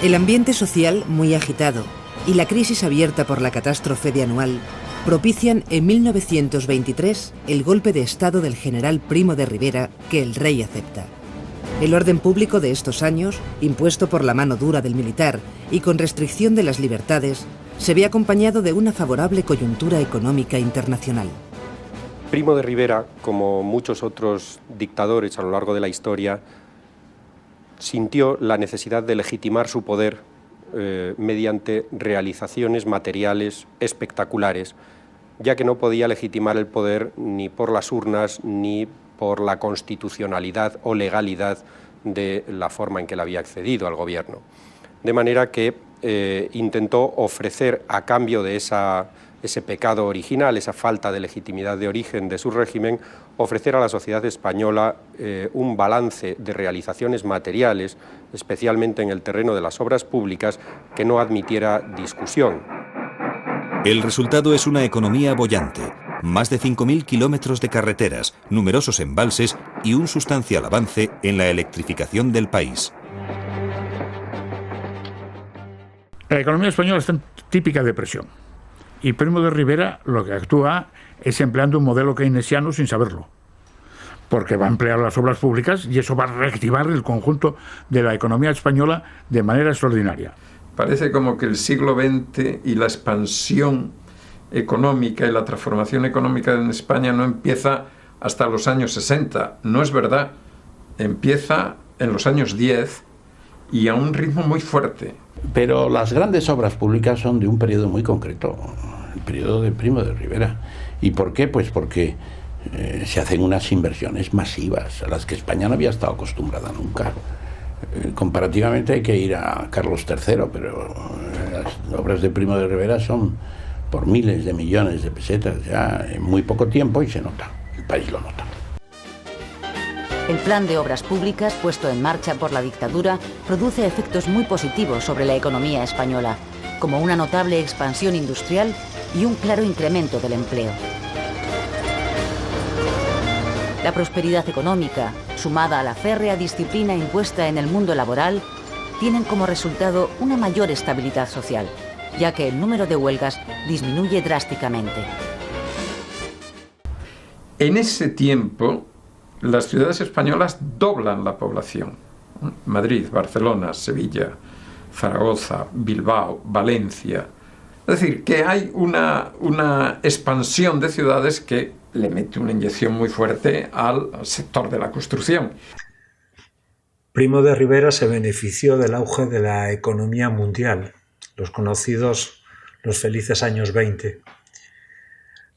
El ambiente social muy agitado y la crisis abierta por la catástrofe de Anual propician en 1923 el golpe de estado del general Primo de Rivera que el rey acepta. El orden público de estos años, impuesto por la mano dura del militar y con restricción de las libertades, se ve acompañado de una favorable coyuntura económica internacional. Primo de Rivera, como muchos otros dictadores a lo largo de la historia, sintió la necesidad de legitimar su poder mediante realizaciones materiales espectaculares, ya que no podía legitimar el poder ni por las urnas ni por la constitucionalidad o legalidad de la forma en que él había accedido al gobierno. De manera que intentó ofrecer, a cambio de ese pecado original, esa falta de legitimidad de origen de su régimen, ofrecer a la sociedad española un balance de realizaciones materiales, especialmente en el terreno de las obras públicas, que no admitiera discusión. El resultado es una economía boyante, más de 5.000 kilómetros de carreteras, numerosos embalses y un sustancial avance en la electrificación del país. La economía española está en típica depresión. Y Primo de Rivera lo que actúa es empleando un modelo keynesiano sin saberlo, porque va a emplear las obras públicas y eso va a reactivar el conjunto de la economía española de manera extraordinaria. Parece como que el siglo XX y la expansión económica y la transformación económica en España no empieza hasta los años 60. No es verdad. Empieza en los años 10 y a un ritmo muy fuerte. Pero las grandes obras públicas son de un periodo muy concreto, el periodo de Primo de Rivera. ¿Y por qué? Pues porque se hacen unas inversiones masivas a las que España no había estado acostumbrada nunca. Comparativamente hay que ir a Carlos III, pero las obras de Primo de Rivera son por miles de millones de pesetas ya en muy poco tiempo y se nota, el país lo nota. El plan de obras públicas puesto en marcha por la dictadura produce efectos muy positivos sobre la economía española, como una notable expansión industrial y un claro incremento del empleo. La prosperidad económica, sumada a la férrea disciplina impuesta en el mundo laboral, tienen como resultado una mayor estabilidad social, ya que el número de huelgas disminuye drásticamente. En ese tiempo, las ciudades españolas doblan la población. Madrid, Barcelona, Sevilla, Zaragoza, Bilbao, Valencia. Es decir, que hay una expansión de ciudades que le mete una inyección muy fuerte al sector de la construcción. Primo de Rivera se benefició del auge de la economía mundial, los conocidos los felices años 20.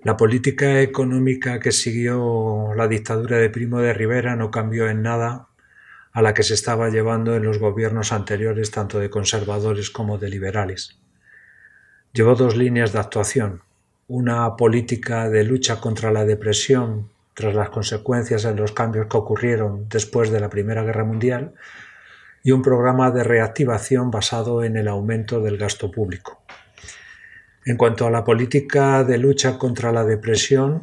La política económica que siguió la dictadura de Primo de Rivera no cambió en nada a la que se estaba llevando en los gobiernos anteriores, tanto de conservadores como de liberales. Llevó dos líneas de actuación: una política de lucha contra la depresión tras las consecuencias de los cambios que ocurrieron después de la Primera Guerra Mundial y un programa de reactivación basado en el aumento del gasto público. En cuanto a la política de lucha contra la depresión,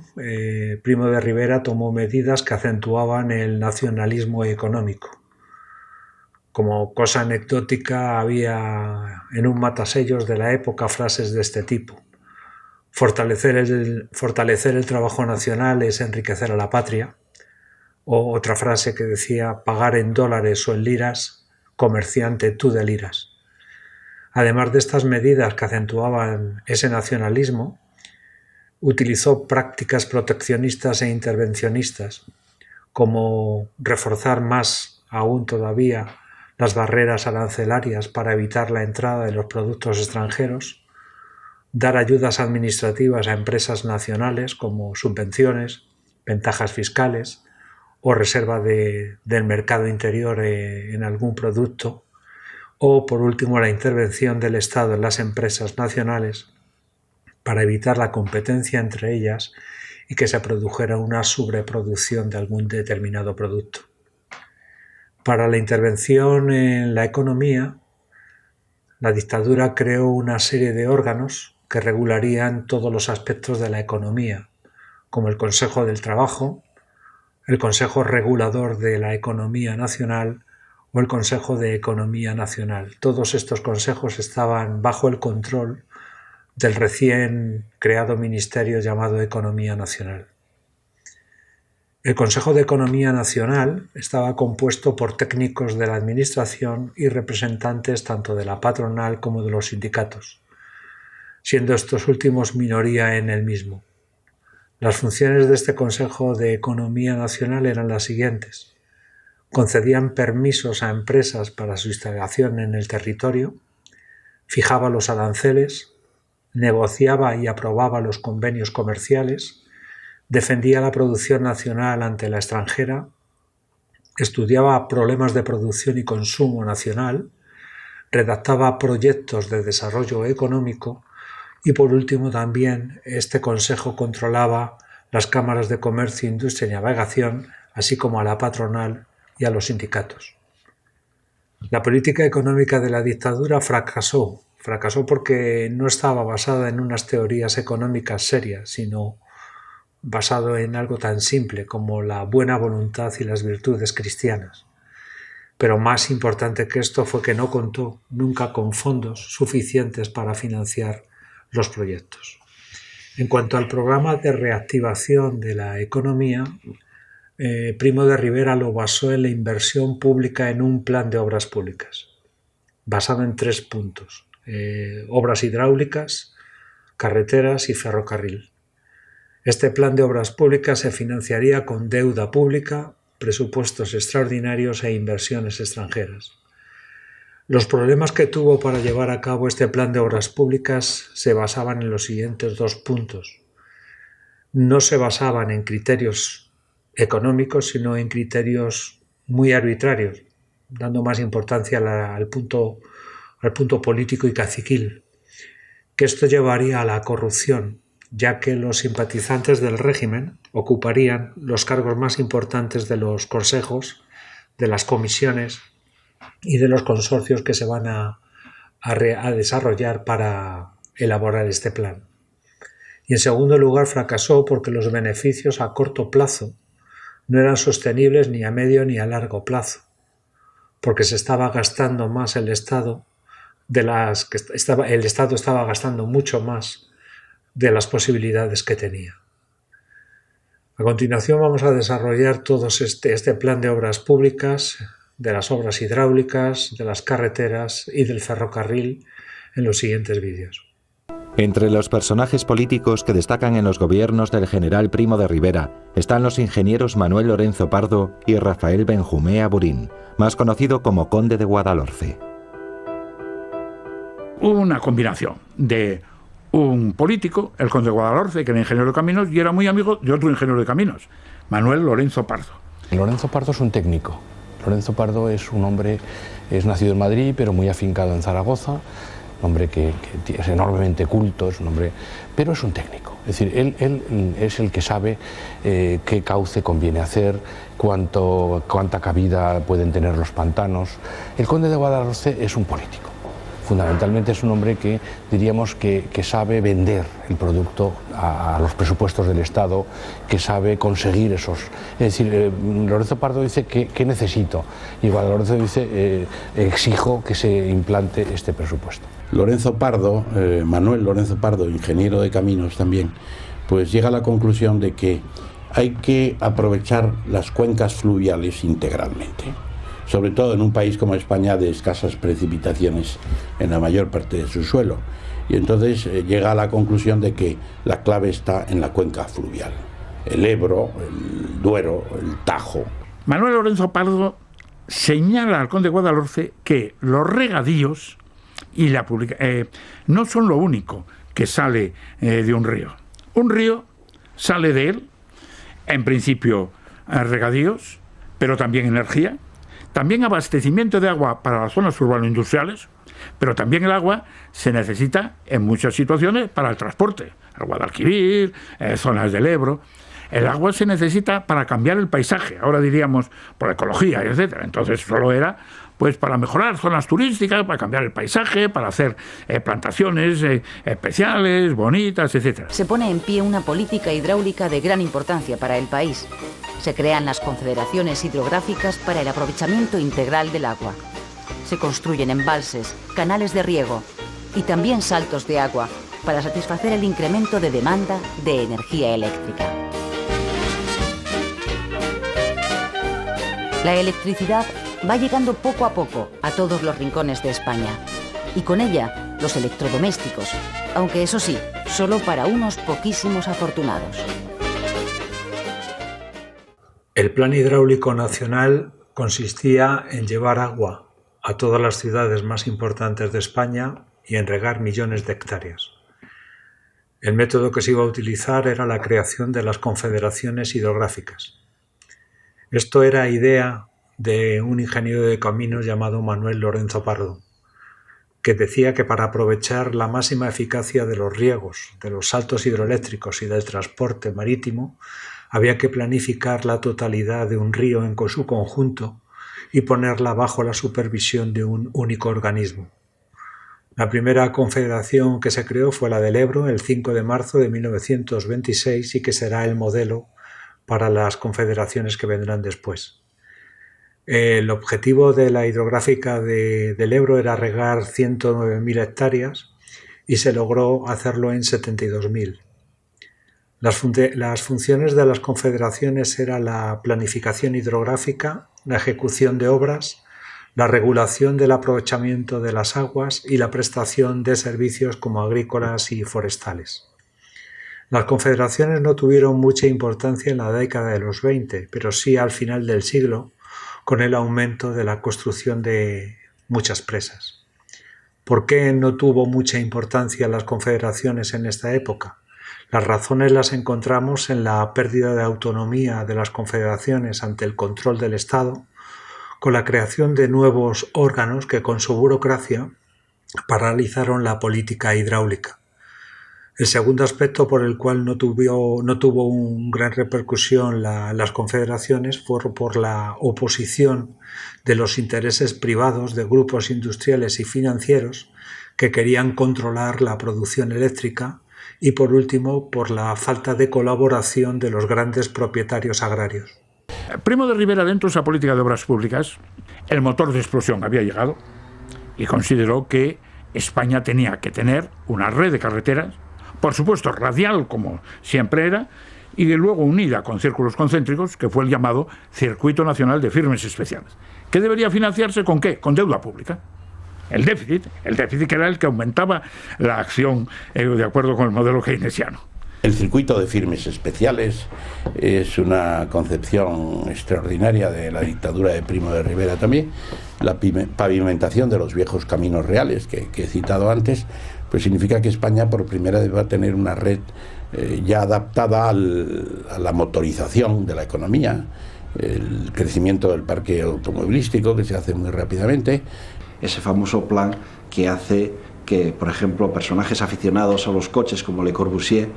Primo de Rivera tomó medidas que acentuaban el nacionalismo económico. Como cosa anecdótica, había en un matasellos de la época frases de este tipo: fortalecer el trabajo nacional es enriquecer a la patria, o otra frase que decía: pagar en dólares o en liras, comerciante tú de liras. Además de estas medidas que acentuaban ese nacionalismo, utilizó prácticas proteccionistas e intervencionistas, como reforzar más aún todavía las barreras arancelarias para evitar la entrada de los productos extranjeros, dar ayudas administrativas a empresas nacionales como subvenciones, ventajas fiscales o reserva del mercado interior en algún producto, o, por último, la intervención del Estado en las empresas nacionales para evitar la competencia entre ellas y que se produjera una sobreproducción de algún determinado producto. Para la intervención en la economía, la dictadura creó una serie de órganos que regularían todos los aspectos de la economía, como el Consejo del Trabajo, el Consejo Regulador de la Economía Nacional o el Consejo de Economía Nacional. Todos estos consejos estaban bajo el control del recién creado ministerio llamado Economía Nacional. El Consejo de Economía Nacional estaba compuesto por técnicos de la Administración y representantes tanto de la patronal como de los sindicatos, siendo estos últimos minoría en el mismo. Las funciones de este Consejo de Economía Nacional eran las siguientes. Concedían permisos a empresas para su instalación en el territorio, fijaba los aranceles, negociaba y aprobaba los convenios comerciales, defendía la producción nacional ante la extranjera, estudiaba problemas de producción y consumo nacional, redactaba proyectos de desarrollo económico y, por último, también este Consejo controlaba las cámaras de comercio, industria y navegación, así como a la patronal y a los sindicatos. La política económica de la dictadura fracasó porque no estaba basada en unas teorías económicas serias, sino basado en algo tan simple como la buena voluntad y las virtudes cristianas. Pero más importante que esto fue que no contó nunca con fondos suficientes para financiar los proyectos. En cuanto al programa de reactivación de la economía, Primo de Rivera lo basó en la inversión pública en un plan de obras públicas, basado en 3 puntos: obras hidráulicas, carreteras y ferrocarril. Este plan de obras públicas se financiaría con deuda pública, presupuestos extraordinarios e inversiones extranjeras. Los problemas que tuvo para llevar a cabo este plan de obras públicas se basaban en los siguientes 2 puntos. No se basaban en criterios económicos, sino en criterios muy arbitrarios, dando más importancia al punto político y caciquil, que esto llevaría a la corrupción, ya que los simpatizantes del régimen ocuparían los cargos más importantes de los consejos, de las comisiones y de los consorcios que se van a desarrollar para elaborar este plan. Y en segundo lugar fracasó porque los beneficios a corto plazo no eran sostenibles ni a medio ni a largo plazo, porque se estaba gastando más el Estado el Estado estaba gastando mucho más de las posibilidades que tenía. A continuación vamos a desarrollar todo este plan de obras públicas, de las obras hidráulicas, de las carreteras y del ferrocarril en los siguientes vídeos. Entre los personajes políticos que destacan en los gobiernos del general Primo de Rivera están los ingenieros Manuel Lorenzo Pardo y Rafael Benjumea Burín, más conocido como Conde de Guadalhorce. Una combinación de un político, el conde de Guadalhorce, que era ingeniero de caminos, y era muy amigo de otro ingeniero de caminos, Manuel Lorenzo Pardo. Lorenzo Pardo es un técnico. Lorenzo Pardo es un hombre, es nacido en Madrid, pero muy afincado en Zaragoza, un hombre que es enormemente culto, es un hombre, pero es un técnico. Es decir, él es el que sabe qué cauce conviene hacer, cuánta cabida pueden tener los pantanos. El conde de Guadalhorce es un político. Fundamentalmente es un hombre que diríamos que sabe vender el producto a los presupuestos del Estado, que sabe conseguir esos. Es decir, Lorenzo Pardo dice ¿qué necesito? Y Guadalhorce dice exijo que se implante este presupuesto. Lorenzo Pardo, Manuel Lorenzo Pardo, ingeniero de caminos también, pues llega a la conclusión de que hay que aprovechar las cuencas fluviales integralmente, sobre todo en un país como España de escasas precipitaciones en la mayor parte de su suelo. Y entonces llega a la conclusión de que la clave está en la cuenca fluvial. El Ebro, el Duero, el Tajo. Manuel Lorenzo Pardo señala al conde de Guadalhorce que los regadíos y la no son lo único que sale de un río. Un río sale de él, en principio, regadíos, pero también energía, también abastecimiento de agua para las zonas urbano-industriales, pero también el agua se necesita en muchas situaciones para el transporte, el Guadalquivir, zonas del Ebro. El agua se necesita para cambiar el paisaje, ahora diríamos por ecología, etc. Entonces solo era pues para mejorar zonas turísticas, para cambiar el paisaje, para hacer plantaciones especiales, bonitas, etc. Se pone en pie una política hidráulica de gran importancia para el país. Se crean las confederaciones hidrográficas para el aprovechamiento integral del agua. Se construyen embalses, canales de riego y también saltos de agua para satisfacer el incremento de demanda de energía eléctrica. La electricidad va llegando poco a poco a todos los rincones de España y con ella los electrodomésticos, aunque eso sí, solo para unos poquísimos afortunados. El Plan Hidráulico Nacional consistía en llevar agua a todas las ciudades más importantes de España y en regar millones de hectáreas. El método que se iba a utilizar era la creación de las confederaciones hidrográficas. Esto era idea de un ingeniero de caminos llamado Manuel Lorenzo Pardo, que decía que para aprovechar la máxima eficacia de los riegos, de los saltos hidroeléctricos y del transporte marítimo, había que planificar la totalidad de un río en su conjunto y ponerla bajo la supervisión de un único organismo. La primera confederación que se creó fue la del Ebro el 5 de marzo de 1926 y que será el modelo para las confederaciones que vendrán después. El objetivo de la hidrográfica del Ebro era regar 109.000 hectáreas y se logró hacerlo en 72.000. Las funciones de las confederaciones eran la planificación hidrográfica, la ejecución de obras, la regulación del aprovechamiento de las aguas y la prestación de servicios como agrícolas y forestales. Las confederaciones no tuvieron mucha importancia en la década de los 20, pero sí al final del siglo, con el aumento de la construcción de muchas presas. ¿Por qué no tuvo mucha importancia las confederaciones en esta época? Las razones las encontramos en la pérdida de autonomía de las confederaciones ante el control del Estado, con la creación de nuevos órganos que con su burocracia paralizaron la política hidráulica. El segundo aspecto por el cual no tuvo una gran repercusión las confederaciones fue por la oposición de los intereses privados de grupos industriales y financieros que querían controlar la producción eléctrica y, por último, por la falta de colaboración de los grandes propietarios agrarios. Primo de Rivera, dentro de esa política de obras públicas, el motor de explosión había llegado y consideró que España tenía que tener una red de carreteras, por supuesto radial como siempre era, y de luego unida con círculos concéntricos, que fue el llamado Circuito Nacional de Firmes Especiales. ¿Qué debería financiarse con qué? Con deuda pública. El déficit que era el que aumentaba la acción de acuerdo con el modelo keynesiano. El circuito de firmes especiales es una concepción extraordinaria de la dictadura de Primo de Rivera también. La pavimentación de los viejos caminos reales que he citado antes, pues significa que España por primera vez va a tener una red ya adaptada a la motorización de la economía, el crecimiento del parque automovilístico que se hace muy rápidamente. Ese famoso plan que hace que, por ejemplo, personajes aficionados a los coches como Le Corbusier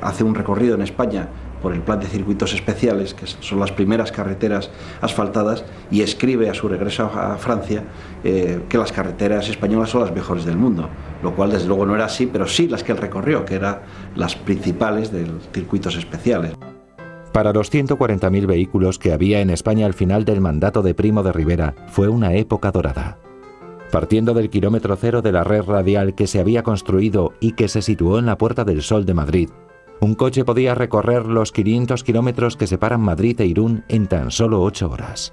hace un recorrido en España por el plan de circuitos especiales, que son las primeras carreteras asfaltadas, y escribe a su regreso a Francia que las carreteras españolas son las mejores del mundo, lo cual desde luego no era así, pero sí las que él recorrió, que eran las principales de los circuitos especiales. Para los 140.000 vehículos que había en España al final del mandato de Primo de Rivera, fue una época dorada. Partiendo del kilómetro cero de la red radial que se había construido y que se situó en la Puerta del Sol de Madrid, un coche podía recorrer los 500 kilómetros que separan Madrid e Irún en tan solo 8 horas.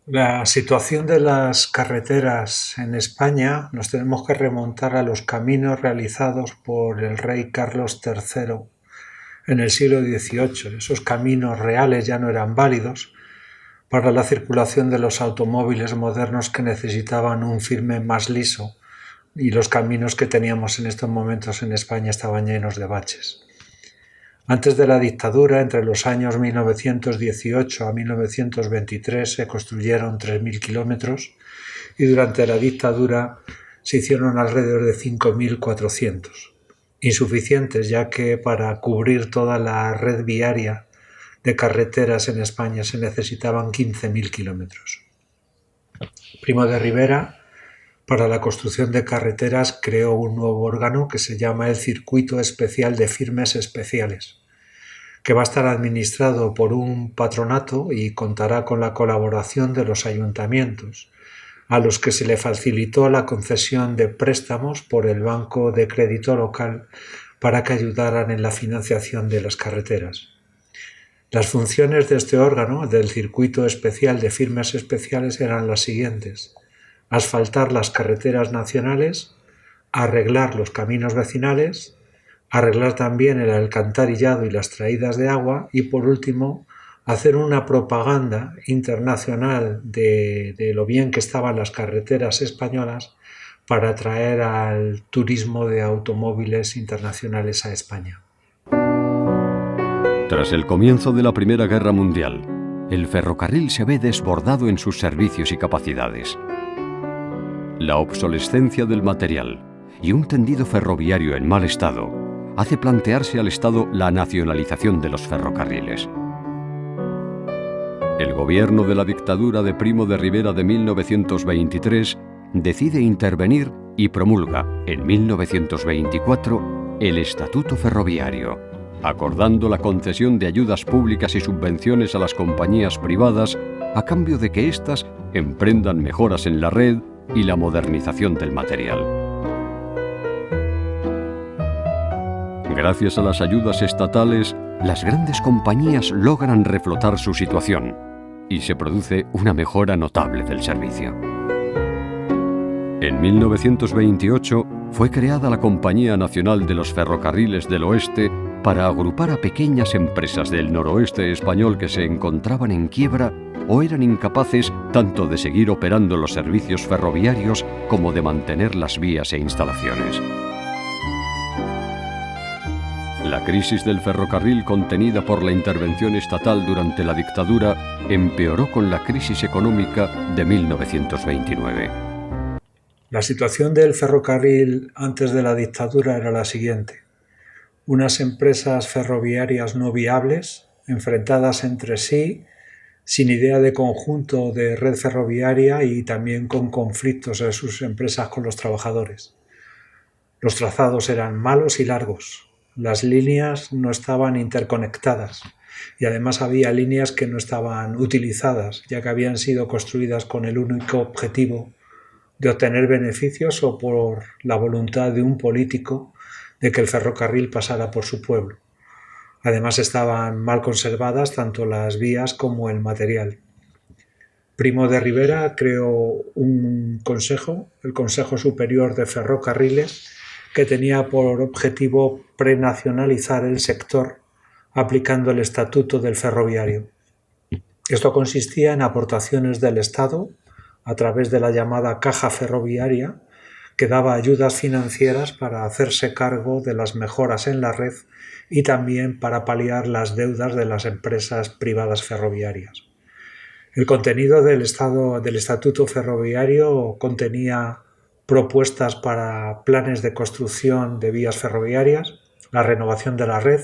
La situación de las carreteras en España nos tenemos que remontar a los caminos realizados por el rey Carlos III en el siglo XVIII. Esos caminos reales ya no eran válidos para la circulación de los automóviles modernos que necesitaban un firme más liso, y los caminos que teníamos en estos momentos en España estaban llenos de baches. Antes de la dictadura, entre los años 1918 a 1923, se construyeron 3.000 kilómetros y durante la dictadura se hicieron alrededor de 5.400. Insuficientes, ya que para cubrir toda la red viaria de carreteras en España se necesitaban 15.000 kilómetros. Primo de Rivera, para la construcción de carreteras, creó un nuevo órgano que se llama el Circuito Especial de Firmes Especiales, que va a estar administrado por un patronato y contará con la colaboración de los ayuntamientos, a los que se le facilitó la concesión de préstamos por el Banco de Crédito Local para que ayudaran en la financiación de las carreteras. Las funciones de este órgano, del Circuito Especial de Firmas Especiales, eran las siguientes: asfaltar las carreteras nacionales, arreglar los caminos vecinales, arreglar también el alcantarillado y las traídas de agua y, por último, hacer una propaganda internacional de lo bien que estaban las carreteras españolas para atraer al turismo de automóviles internacionales a España. Tras el comienzo de la Primera Guerra Mundial, el ferrocarril se ve desbordado en sus servicios y capacidades. La obsolescencia del material y un tendido ferroviario en mal estado hace plantearse al Estado la nacionalización de los ferrocarriles. El gobierno de la dictadura de Primo de Rivera de 1923 decide intervenir y promulga en 1924 el Estatuto Ferroviario, acordando la concesión de ayudas públicas y subvenciones a las compañías privadas a cambio de que éstas emprendan mejoras en la red y la modernización del material. Gracias a las ayudas estatales, las grandes compañías logran reflotar su situación y se produce una mejora notable del servicio. En 1928 fue creada la Compañía Nacional de los Ferrocarriles del Oeste para agrupar a pequeñas empresas del noroeste español que se encontraban en quiebra o eran incapaces tanto de seguir operando los servicios ferroviarios como de mantener las vías e instalaciones. La crisis del ferrocarril contenida por la intervención estatal durante la dictadura empeoró con la crisis económica de 1929. La situación del ferrocarril antes de la dictadura era la siguiente: unas empresas ferroviarias no viables, enfrentadas entre sí, sin idea de conjunto de red ferroviaria y también con conflictos de sus empresas con los trabajadores. Los trazados eran malos y largos, las líneas no estaban interconectadas y además había líneas que no estaban utilizadas, ya que habían sido construidas con el único objetivo de obtener beneficios o por la voluntad de un político de que el ferrocarril pasara por su pueblo. Además estaban mal conservadas tanto las vías como el material. Primo de Rivera creó un consejo, el Consejo Superior de Ferrocarriles, que tenía por objetivo prenacionalizar el sector aplicando el Estatuto del Ferroviario. Esto consistía en aportaciones del Estado a través de la llamada Caja Ferroviaria, que daba ayudas financieras para hacerse cargo de las mejoras en la red y también para paliar las deudas de las empresas privadas ferroviarias. El contenido del Estatuto Ferroviario contenía propuestas para planes de construcción de vías ferroviarias, la renovación de la red,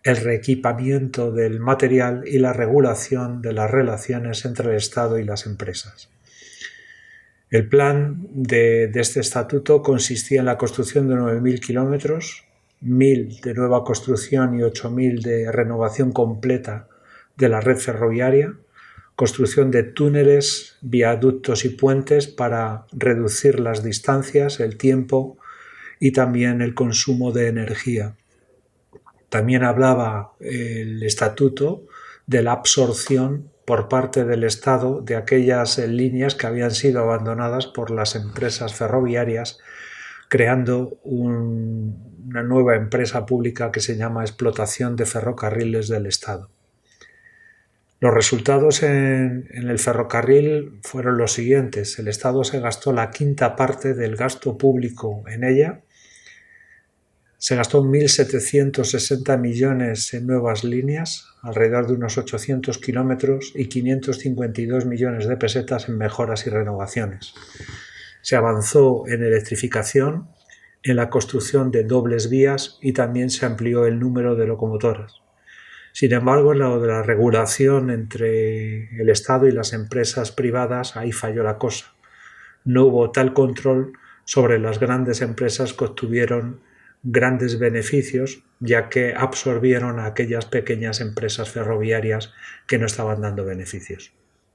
el reequipamiento del material y la regulación de las relaciones entre el Estado y las empresas. El plan de este estatuto consistía en la construcción de 9.000 kilómetros, 1.000 de nueva construcción y 8.000 de renovación completa de la red ferroviaria, construcción de túneles, viaductos y puentes para reducir las distancias, el tiempo y también el consumo de energía. También hablaba el estatuto de la absorción por parte del Estado de aquellas líneas que habían sido abandonadas por las empresas ferroviarias, creando una nueva empresa pública que se llama Explotación de Ferrocarriles del Estado. Los resultados en el ferrocarril fueron los siguientes. El Estado se gastó la quinta parte del gasto público en ella. Se gastó 1.760 millones en nuevas líneas, alrededor de unos 800 kilómetros y 552 millones de pesetas en mejoras y renovaciones. Se avanzó en electrificación, en la construcción de dobles vías y también se amplió el número de locomotoras. Sin embargo, en lo de la regulación entre el Estado y las empresas privadas, ahí falló la cosa. No hubo tal control sobre las grandes empresas que obtuvieron grandes beneficios, ya que absorbieron a aquellas pequeñas empresas ferroviarias que no estaban dando beneficios.